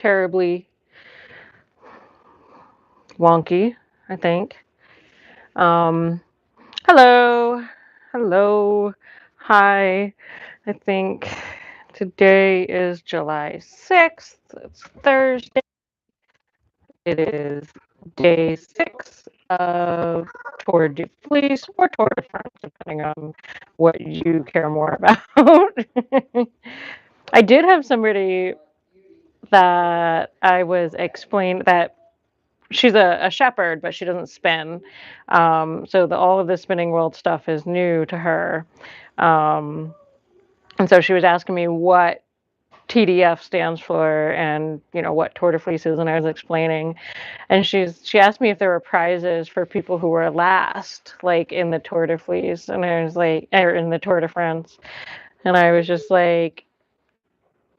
terribly wonky, I think. Um, hello, hello, hi. I think today is July 6th. It's Thursday. It is day 6 of Tour de Fleece or Tour de France, depending on what you care more about. I did have somebody that I was explained that she's a shepherd, but she doesn't spin. So all of the spinning world stuff is new to her. Um, and so she was asking me what TDF stands for and what Tour de Fleece is, and I was explaining. And she asked me if there were prizes for people who were last, like in the Tour de Fleece, and I was like, or in the Tour de France, and I was just like,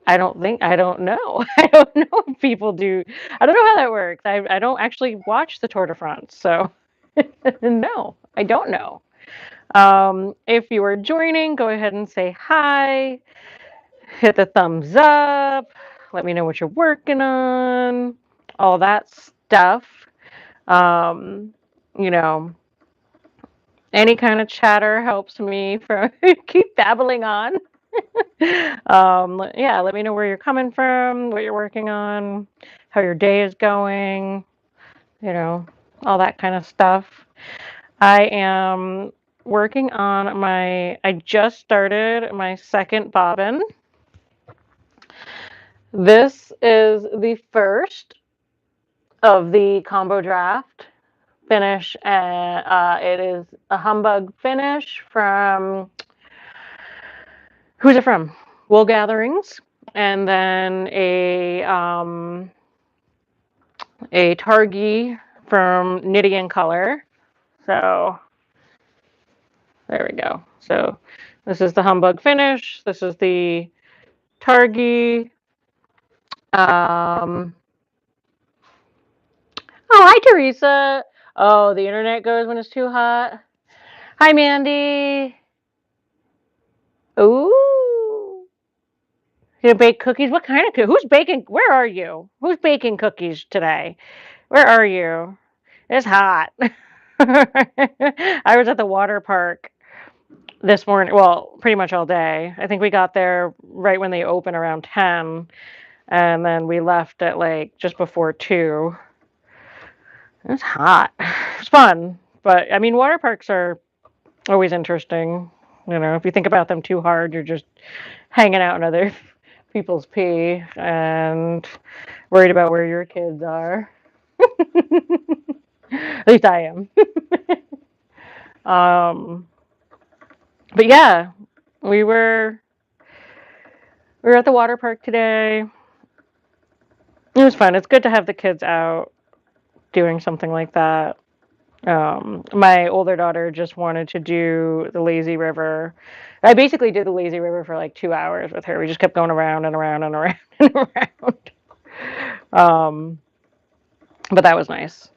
I don't know. I don't know if people do. I don't know how that works. I don't actually watch the Tour de France, so no, I don't know. If you are joining, go ahead and say hi, hit the thumbs up, let me know what you're working on, all that stuff. Um, you know, any kind of chatter helps me from keep babbling on. Yeah, let me know where you're coming from, what you're working on, how your day is going, you know, all that kind of stuff. I am working on I just started my second bobbin. This is the first of the combo draft finish, and it is a humbug finish from, who's it from? Wool Gatherings, and then a Targi from Knitty and Color. So there we go. So this is the humbug finish. This is the Targi. Um, oh, hi, Teresa. Oh, the internet goes when it's too hot. Hi, Mandy. Ooh. You gonna bake cookies? What kind of cookies? Who's baking? Where are you? Who's baking cookies today? Where are you? It's hot. I was at the water park this morning. Well, pretty much all day. I think we got there right when they open around 10, and then we left at like just before 2. It's hot. It's fun, but I mean, water parks are always interesting. If you think about them too hard, you're just hanging out in other people's pee and worried about where your kids are. At least I am. um, but yeah, we were we were at the water park today. It was fun. It's good to have the kids out doing something like that. My older daughter just wanted to do the lazy river. I basically did the lazy river for like 2 hours with her. We just kept going around and around and around and around. Um, but that was nice.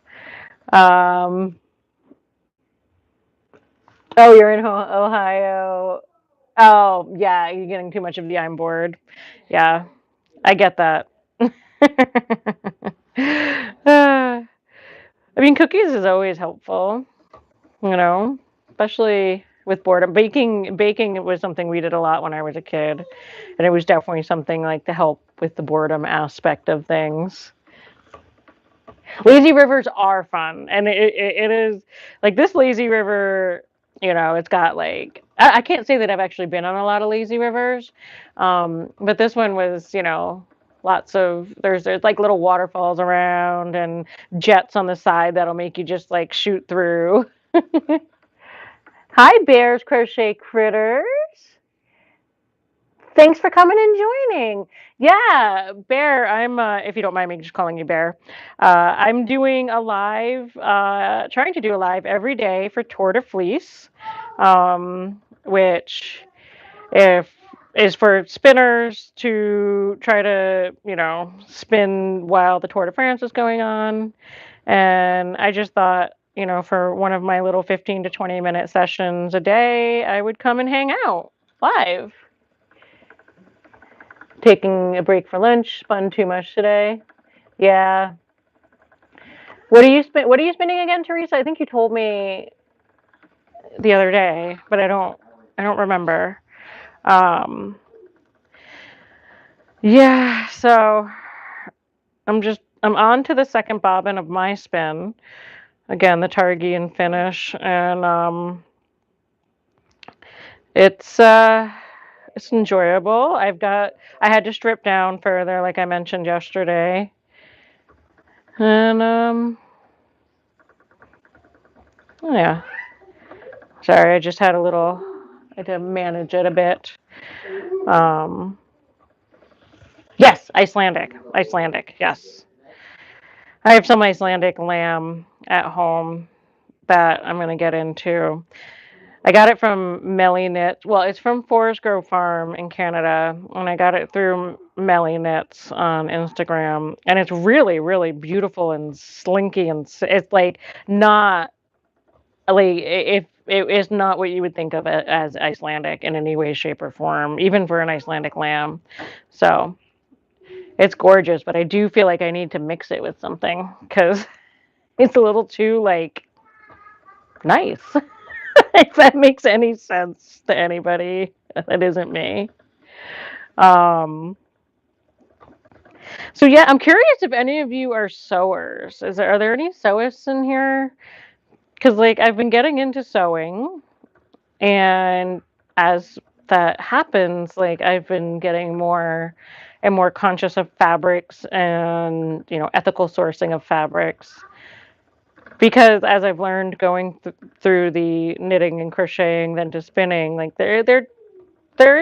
Um, oh, you're in Ohio. Oh, yeah, you're getting too much of the I'm bored. Yeah, I get that. I mean, cookies is always helpful, especially with boredom. Baking was something we did a lot when I was a kid, and it was definitely something like to help with the boredom aspect of things. Lazy rivers are fun, and it is like this lazy river. It's got like I can't say that I've actually been on a lot of lazy rivers, but this one was lots of there's like little waterfalls around and jets on the side that'll make you just like shoot through. Hi, Bears Crochet Critters. Thanks for coming and joining. Yeah, Bear, I'm, if you don't mind me just calling you Bear, I'm doing a live, trying to do a live every day for Tour de Fleece, which if is for spinners to try to, spin while the Tour de France is going on. And I just thought, for one of my little 15 to 20-minute sessions a day, I would come and hang out live. Taking a break for lunch. Spun too much today. Yeah. What are you spinning again, Teresa? I think you told me the other day, but I don't remember. Um, yeah, so I'm on to the second bobbin of my spin. Again, the Targian finish, and it's it's enjoyable. I had to strip down further, like I mentioned yesterday, and yeah. Sorry, I just had a little. I had to manage it a bit. Um, yes, Icelandic. Icelandic. Yes, I have some Icelandic lamb at home that I'm gonna get into. I got it from Melly Knit. Well, it's from Forest Grove Farm in Canada, and I got it through Melly Knits on Instagram. And it's really, really beautiful and slinky, and it's like not like if it is not what you would think of it as Icelandic in any way, shape, or form, even for an Icelandic lamb. So it's gorgeous, but I do feel like I need to mix it with something because it's a little too like nice. If that makes any sense to anybody that isn't me. Um, so yeah, I'm curious if any of you are sewers. Are there any sewists in here? Because like I've been getting into sewing, and as that happens, like I've been getting more and more conscious of fabrics and ethical sourcing of fabrics. Because as I've learned going through the knitting and crocheting, then to spinning, like there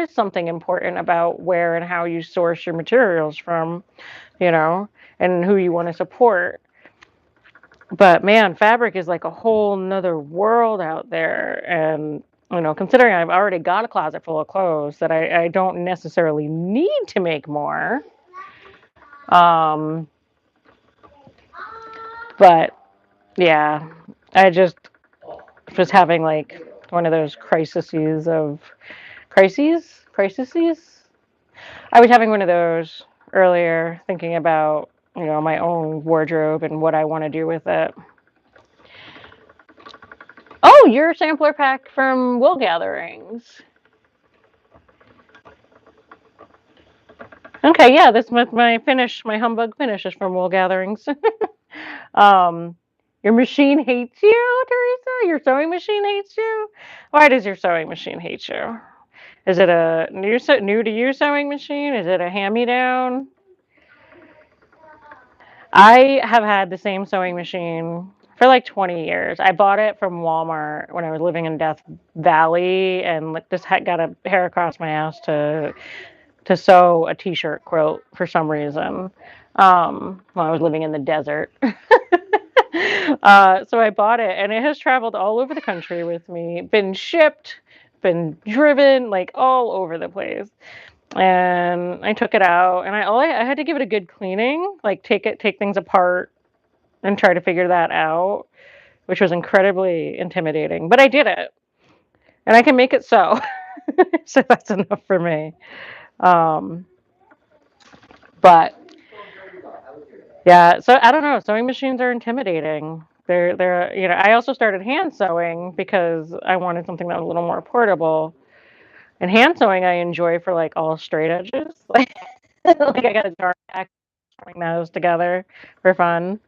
is something important about where and how you source your materials from, you know, and who you want to support. But man, fabric is like a whole nother world out there. And, considering I've already got a closet full of clothes that I don't necessarily need to make more. Um, but yeah, I just was having like one of those crises. I was having one of those earlier, thinking about, my own wardrobe and what I want to do with it. Oh, your sampler pack from Wool Gatherings. Okay, yeah, this my humbug finish is from Wool Gatherings. um, your machine hates you, Teresa? Your sewing machine hates you? Why does your sewing machine hate you? Is it a new to you sewing machine? Is it a hand-me-down? I have had the same sewing machine for like 20 years. I bought it from Walmart when I was living in Death Valley, and like this got a hair across my ass to sew a t-shirt quilt for some reason. When I was living in the desert. So I bought it, and it has traveled all over the country with me, been shipped, been driven, like all over the place. And I took it out, and I had to give it a good cleaning, like take things apart and try to figure that out, which was incredibly intimidating. But I did it, and I can make it sew, so that's enough for me. Um, but yeah, so I don't know. Sewing machines are intimidating. They're I also started hand sewing because I wanted something that was a little more portable. And hand sewing I enjoy for like all straight edges. Like I got a dark back putting those together for fun.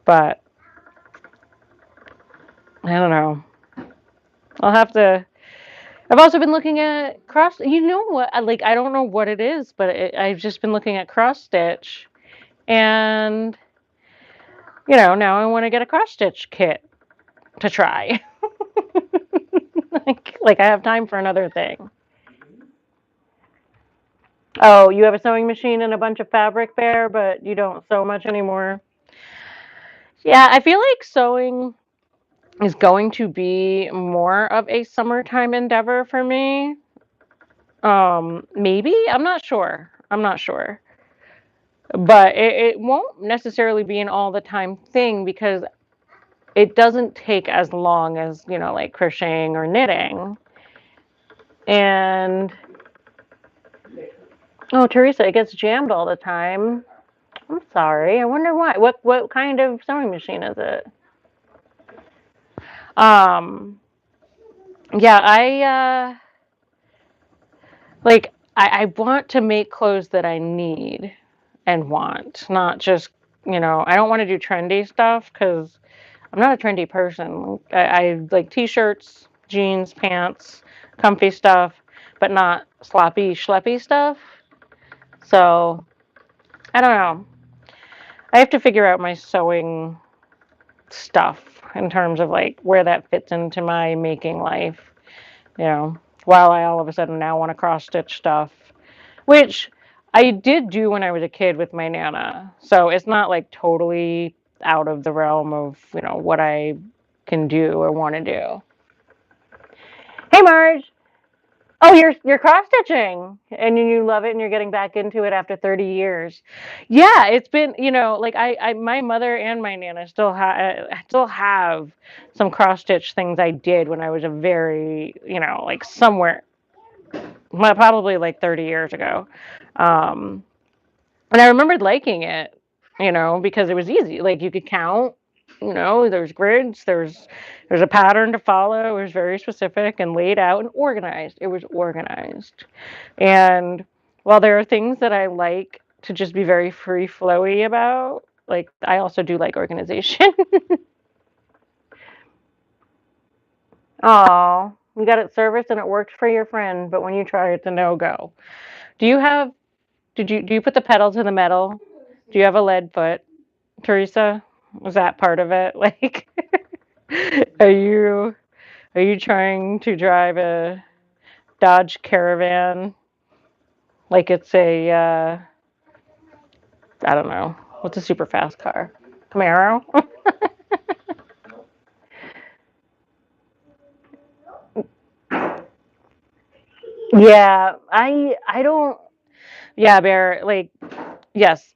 But I don't know. I'll have to. I've also been looking at cross. You know what? I don't know what it is, but I've just been looking at cross stitch, and now I want to get a cross stitch kit to try. like I have time for another thing. Oh, you have a sewing machine and a bunch of fabric there, but you don't sew much anymore. Yeah, I feel like sewing is going to be more of a summertime endeavor for me. Maybe, I'm not sure. I'm not sure. But it won't necessarily be an all the time thing because it doesn't take as long as, like crocheting or knitting. And Oh, Teresa, it gets jammed all the time. I'm sorry. I wonder why. What kind of sewing machine is it? Um, yeah, I want to make clothes that I need and want, not just, I don't want to do trendy stuff because I'm not a trendy person. I like t-shirts, jeans, pants, comfy stuff, but not sloppy, schleppy stuff. So I don't know. I have to figure out my sewing stuff in terms of like where that fits into my making life, you know, while I all of a sudden now want to cross stitch stuff, which I did do when I was a kid with my Nana. So it's not like totally out of the realm of, what I can do or want to do. Hey, Marge. Oh, you're cross stitching and you love it and you're getting back into it after 30 years. Yeah, it's been, like I my mother and my nana still have some cross stitch things I did when I was a very, like somewhere, well, probably like 30 years ago. Um, and I remembered liking it, because it was easy. Like you could count, there's grids, there's a pattern to follow. It was very specific and laid out and organized. It was organized. And while there are things that I like to just be very free flowy about, like I also do like organization. Oh, you got it serviced and it worked for your friend, but when you try it's a no go. Do you have do you put the pedal to the metal? Do you have a lead foot, Teresa? Was that part of it? Like are you are you trying to drive a Dodge Caravan like it's a I don't know. What's a super fast car? Camaro? Yeah, I don't yeah, Bear, like yes.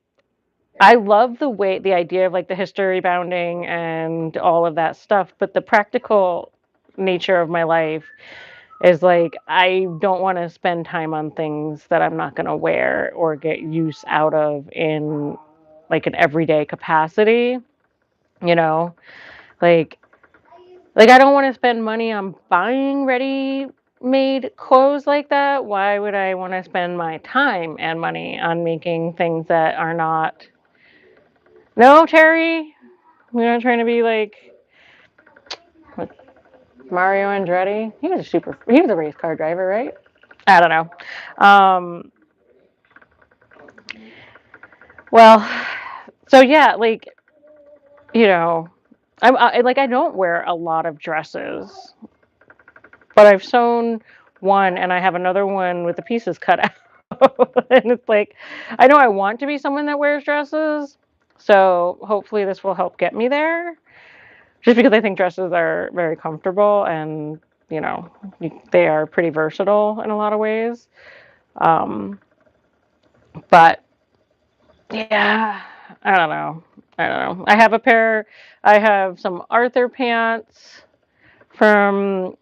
I love the idea of like the history bounding and all of that stuff, but the practical nature of my life is like I don't want to spend time on things that I'm not going to wear or get use out of in like an everyday capacity, you know? Like I don't want to spend money on buying ready made clothes like that. Why would I want to spend my time and money on making things that are not? No, Terry, we're not trying to be like Mario Andretti. He was a race car driver, right? I don't know. Well, so yeah, like, you know, I don't wear a lot of dresses, but I've sewn one and I have another one with the pieces cut out. And it's like, I know I want to be someone that wears dresses, so hopefully this will help get me there. Just because I think dresses are very comfortable and, you know, they are pretty versatile in a lot of ways. Um, but yeah, I don't know. I don't know. I have some Arthur pants from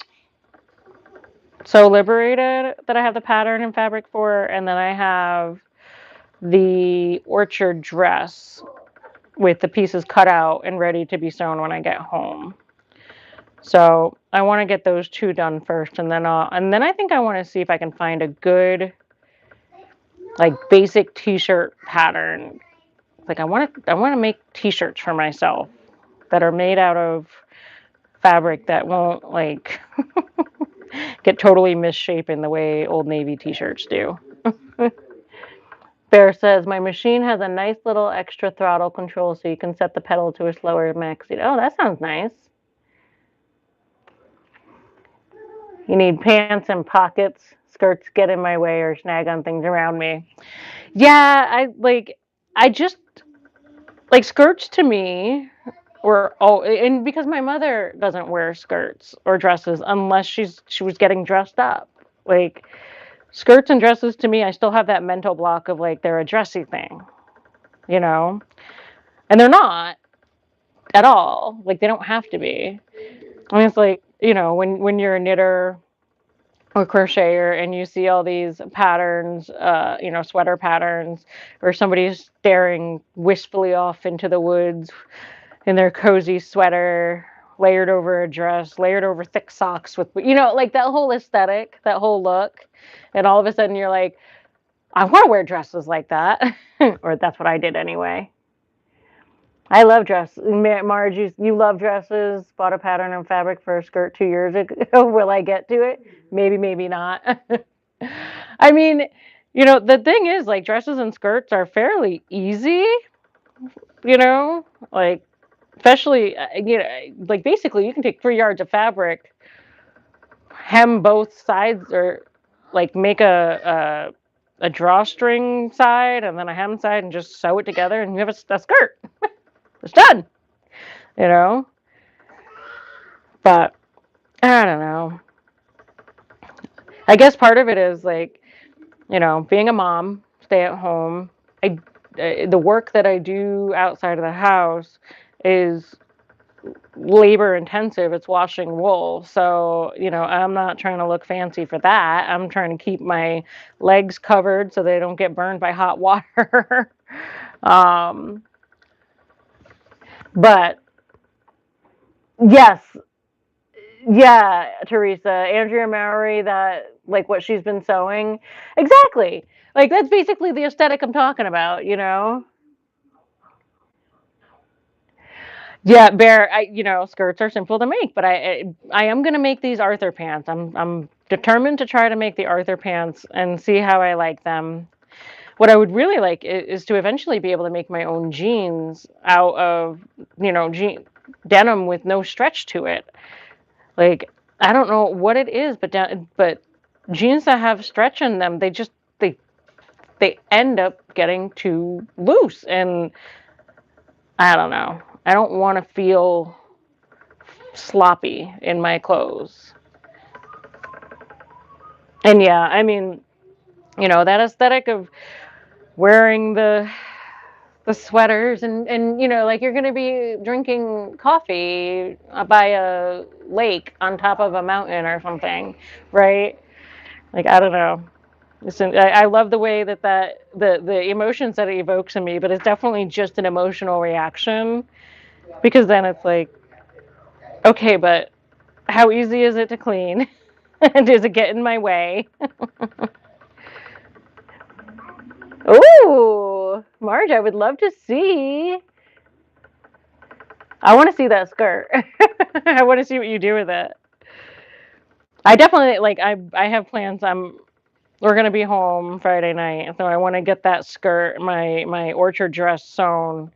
So Liberated that I have the pattern and fabric for, and then I have the Orchard dress with the pieces cut out and ready to be sewn when I get home. So I want to get those two done first, and then I think I want to see if I can find a good like basic T-shirt pattern. Like I want to make T-shirts for myself that are made out of fabric that won't like get totally misshapen the way Old Navy T-shirts do. Bear says my machine has a nice little extra throttle control, so you can set the pedal to a slower max speed. Oh, that sounds nice. You need pants and pockets. Skirts get in my way or snag on things around me. Yeah, I just like skirts to me were oh and because my mother doesn't wear skirts or dresses unless she was getting dressed up. Like skirts and dresses to me, I still have that mental block of like they're a dressy thing, you know? And they're not at all. Like they don't have to be. I mean it's like, when you're a knitter or crocheter, and you see all these patterns, sweater patterns, or somebody's staring wistfully off into the woods in their cozy sweater, layered over a dress, layered over thick socks with, like that whole aesthetic, that whole look. And all of a sudden you're like, I want to wear dresses like that. Or that's what I did anyway. I love dresses. Marge, you love dresses. Bought a pattern and fabric for a skirt 2 years ago. Will I get to it? Maybe, maybe not. I mean, the thing is, like, dresses and skirts are fairly easy, you know, like, especially, like, basically, you can take 3 yards of fabric, hem both sides, or like make a drawstring side and then a hem side, and just sew it together, and you have a skirt. It's done, you know. But I don't know. I guess part of it is like, being a mom, stay at home. The work that I do outside of the house is labor intensive. It's washing wool. So, I'm not trying to look fancy for that. I'm trying to keep my legs covered so they don't get burned by hot water. um, but yes, yeah, Teresa, Andrea Mowry, that, like, what she's been sewing. Exactly. Like, that's basically the aesthetic I'm talking about. Yeah, Bear, skirts are simple to make, but I am gonna make these Arthur pants. I'm determined to try to make the Arthur pants and see how I like them. What I would really like is to eventually be able to make my own jeans out of, denim with no stretch to it. Like, I don't know what it is, but jeans that have stretch in them, they end up getting too loose, and I don't know. I don't want to feel sloppy in my clothes. And yeah, I mean, that aesthetic of wearing the sweaters, and like you're going to be drinking coffee by a lake on top of a mountain or something, right? Like, I don't know. Listen, I love the way the emotions that it evokes in me, but it's definitely just an emotional reaction, because then it's like, okay, but how easy is it to clean? Does it get in my way? Ooh, Marge, I would love to see. I want to see that skirt. I want to see what you do with it. I definitely, like, I have plans. We're gonna be home Friday night, so I want to get that skirt, my orchard dress sewn,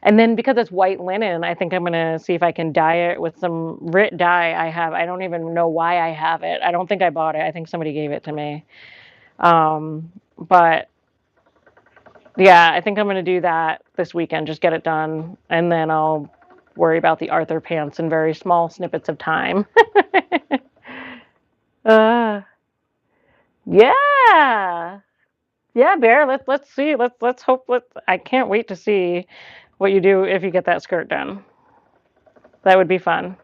and then because it's white linen, I think I'm gonna see if I can dye it with some Rit dye I have. I don't even know why I have it. I don't think I bought it. I think somebody gave it to me. But yeah, I think I'm gonna do that this weekend. Just get it done, and then I'll worry about the Arthur pants in very small snippets of time. uh, yeah. Yeah, Bear. Let's see. Let's hope. I can't wait to see what you do if you get that skirt done. That would be fun.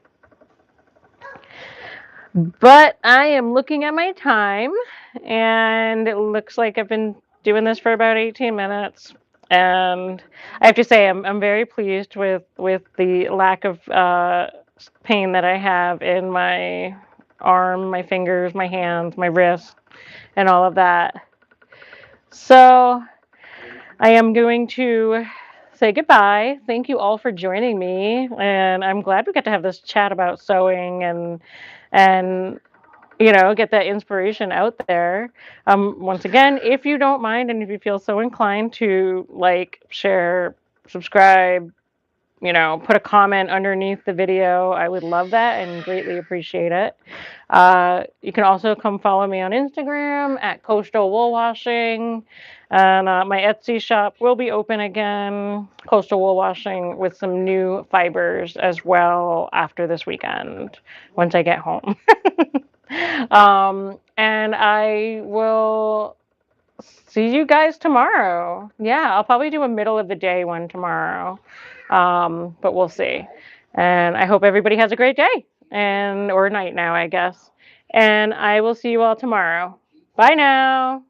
But I am looking at my time, and it looks like I've been doing this for about 18 minutes. And I have to say, I'm very pleased with the lack of pain that I have in my arm, my fingers, my hands, my wrist, and all of that. So I am going to say goodbye. Thank you all for joining me, and I'm glad we got to have this chat about sewing, and get that inspiration out there. Once again, if you don't mind, and if you feel so inclined to like, share, subscribe, put a comment underneath the video, I would love that and greatly appreciate it. You can also come follow me on Instagram at Coastal Wool Washing. And my Etsy shop will be open again, Coastal Wool Washing, with some new fibers as well after this weekend, once I get home. And I will see you guys tomorrow. Yeah, I'll probably do a middle of the day one tomorrow. But we'll see. And I hope everybody has a great day, or night now, I guess. And I will see you all tomorrow. Bye now.